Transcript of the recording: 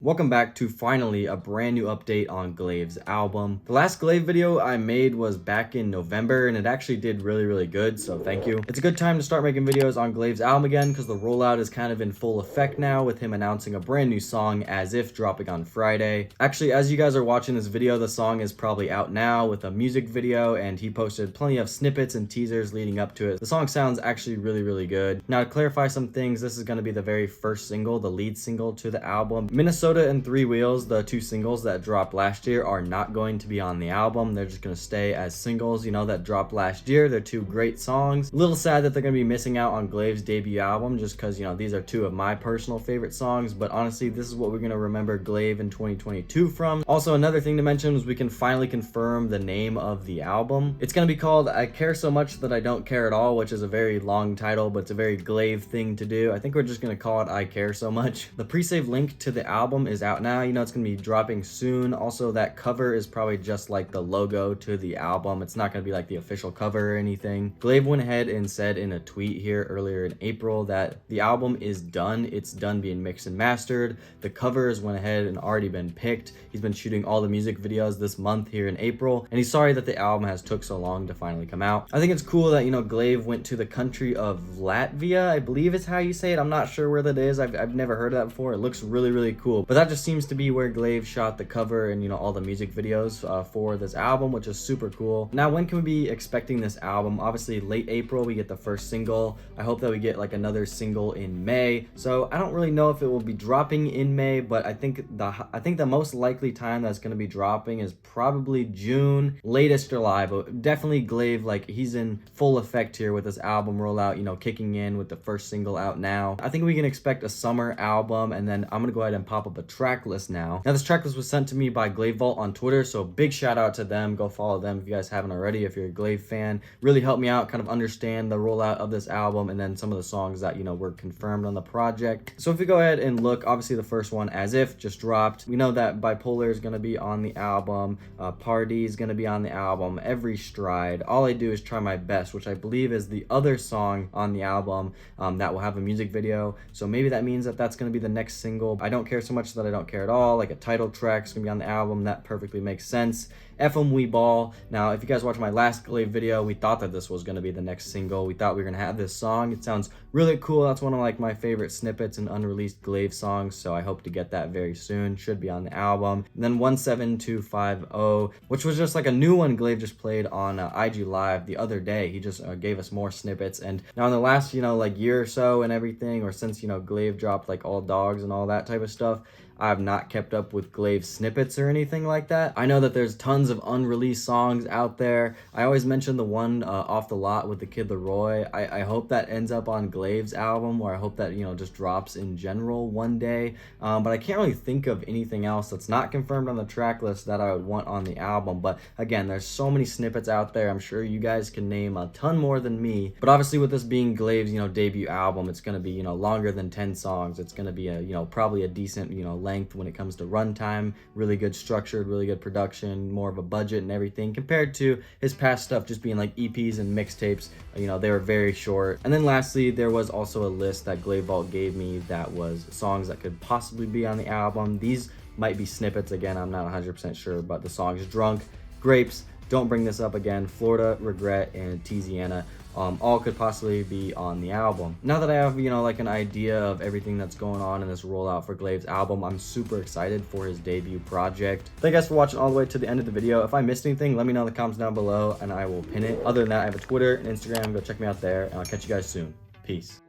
Welcome back to finally a brand new update on Glaive's album. The last Glaive video I made was back in November and it actually did really good, so thank you. It's a good time to start making videos on Glaive's album again because the rollout is kind of in full effect now with him announcing a brand new song As If dropping on Friday. Actually, as you guys are watching this video, the song is probably out now with a music video and he posted plenty of snippets and teasers leading up to it. The song sounds actually really good. Now to clarify some things, this is going to be the very first single, the lead single to the album. Minnesota and Three Wheels, the two singles that dropped last year, are not going to be on the album. They're just going to stay as singles, that dropped last year. They're two great songs. A little sad that they're going to be missing out on Glaive's debut album just because, these are two of my personal favorite songs, but honestly, this is what we're going to remember Glaive in 2022 from. Also, another thing to mention is we can finally confirm the name of the album. It's going to be called I Care So Much That I Don't Care At All, which is a very long title, but it's a very Glaive thing to do. I think we're just going to call it I Care So Much. The pre-save link to the album is out now. It's going to be dropping soon. Also, that cover is probably just like the logo to the album. It's not going to be like the official cover or anything. Glaive went ahead and said in a tweet here earlier in April that the album is done. It's done being mixed and mastered. The covers went ahead and already been picked. He's been shooting all the music videos this month here in April, and he's sorry that the album has took so long to finally come out. I think it's cool that, Glaive went to the country of Latvia, I believe is how you say it. I'm not sure where that is. I've never heard of that before. It looks really cool. But that just seems to be where Glaive shot the cover and all the music videos for this album, which is super cool. Now, when can we be expecting this album? Obviously late April we get the first single. I hope that we get like another single in May. So I don't really know if it will be dropping in May, but I think the most likely time that's going to be dropping is probably June, latest July. But definitely Glaive, like, he's in full effect here with this album rollout, kicking in with the first single out now. I think we can expect a summer album, and then I'm gonna go ahead and pop up a track list now. Now, this track list was sent to me by Glaive Vault on Twitter, so big shout out to them. Go follow them if you guys haven't already. If you're a Glaive fan, really helped me out kind of understand the rollout of this album and then some of the songs that were confirmed on the project. So if we go ahead and look, obviously the first one, As If, just dropped. We know that Bipolar is gonna be on the album, Party is gonna be on the album, Every Stride, All I Do Is Try My Best, which I believe is the other song on the album that will have a music video. So maybe that means that that's gonna be the next single. I Don't Care So Much That I Don't Care At All, like a title track is gonna be on the album. That perfectly makes sense. FM We Ball. Now, if you guys watched my last Glaive video, we thought that this was going to be the next single. We thought we were going to have this song. It sounds really cool. That's one of like my favorite snippets and unreleased Glaive songs, so I hope to get that very soon. Should be on the album. And then 17250, which was just like a new one Glaive just played on IG Live the other day. He just gave us more snippets, and now in the last like year or so and everything, or since Glaive dropped like All Dogs and all that type of stuff, I have not kept up with Glaive snippets or anything like that. I know that there's tons of unreleased songs out there. I always mention the one Off the Lot with the Kid Leroy. I hope that ends up on Glaive's album, or I hope that just drops in general one day. But I can't really think of anything else that's not confirmed on the track list that I would want on the album. But again, there's so many snippets out there. I'm sure you guys can name a ton more than me. But obviously with this being Glaive's debut album, it's gonna be longer than 10 songs. It's gonna be a probably a decent length when it comes to runtime, really good structured, really good production, more of a budget and everything, compared to his past stuff just being like EPs and mixtapes. They were very short. And then lastly, there was also a list that Glaive Vault gave me that was songs that could possibly be on the album. These might be snippets, again, I'm not 100% sure, but the songs Drunk, Grapes, Don't Bring This Up Again, Florida, Regret, and Tiziana all could possibly be on the album. Now that I have, like an idea of everything that's going on in this rollout for Glaive's album, I'm super excited for his debut project. Thank you guys for watching all the way to the end of the video. If I missed anything, let me know in the comments down below and I will pin it. Other than that, I have a Twitter and Instagram. Go check me out there, and I'll catch you guys soon. Peace.